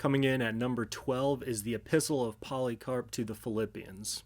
Coming in at number 12 is the Epistle of Polycarp to the Philippians.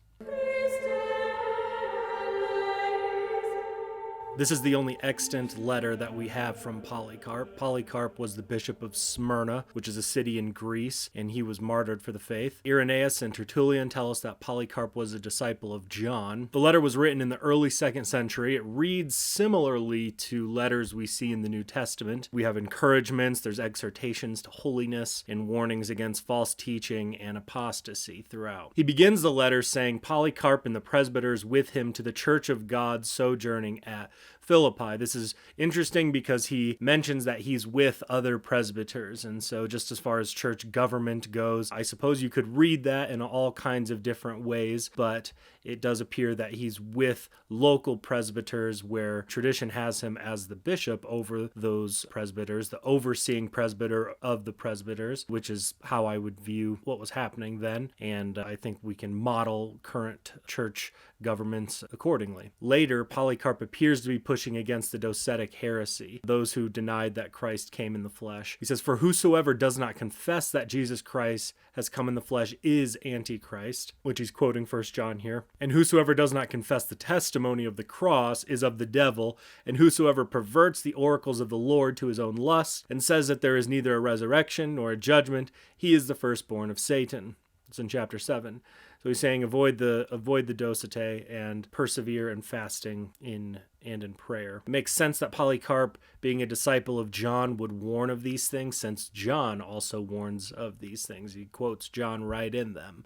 This is the only extant letter that we have from Polycarp. Polycarp was the bishop of Smyrna, which is a city in Greece, and he was martyred for the faith. Irenaeus and Tertullian tell us that Polycarp was a disciple of John. The letter was written in the early 2nd century. It reads similarly to letters we see in the New Testament. We have encouragements, there's exhortations to holiness, and warnings against false teaching and apostasy throughout. He begins the letter saying, Polycarp and the presbyters with him to the church of God sojourning at Philippi. This is interesting because he mentions that he's with other presbyters. And so just as far as church government goes, I suppose you could read that in all kinds of different ways, but it does appear that he's with local presbyters where tradition has him as the bishop over those presbyters, the overseeing presbyter of the presbyters, which is how I would view what was happening then. And I think we can model current church governments accordingly. Later, Polycarp appears to be pushing against the Docetic heresy, those who denied that Christ came in the flesh. He says, for whosoever does not confess that Jesus Christ has come in the flesh is Antichrist, which he's quoting 1 John here. And whosoever does not confess the testimony of the cross is of the devil, and whosoever perverts the oracles of the Lord to his own lust, and says that there is neither a resurrection nor a judgment, he is the firstborn of Satan. It's in chapter 7. So he's saying avoid the docete and persevere in fasting and in prayer. It makes sense that Polycarp, being a disciple of John, would warn of these things, since John also warns of these things. He quotes John right in them.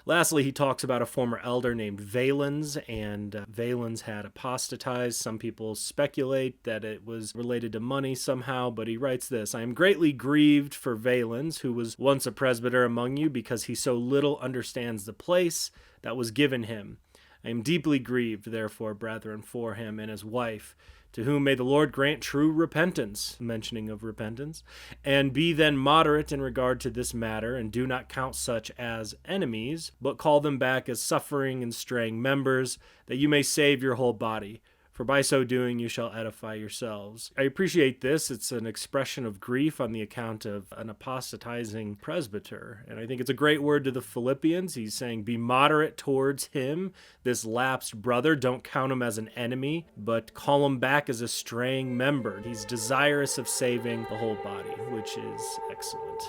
Lastly, he talks about a former elder named Valens, and Valens had apostatized. Some people speculate that it was related to money somehow, but he writes this, I am greatly grieved for Valens, who was once a presbyter among you, because he so little understands the place that was given him. I am deeply grieved, therefore, brethren, for him and his wife, to whom may the Lord grant true repentance, mentioning of repentance, and be then moderate in regard to this matter, and do not count such as enemies, but call them back as suffering and straying members, that you may save your whole body. For by so doing you shall edify yourselves. I appreciate this. It's an expression of grief on the account of an apostatizing presbyter. And I think it's a great word to the Philippians. He's saying, be moderate towards him, this lapsed brother. Don't count him as an enemy, but call him back as a straying member. He's desirous of saving the whole body, which is excellent.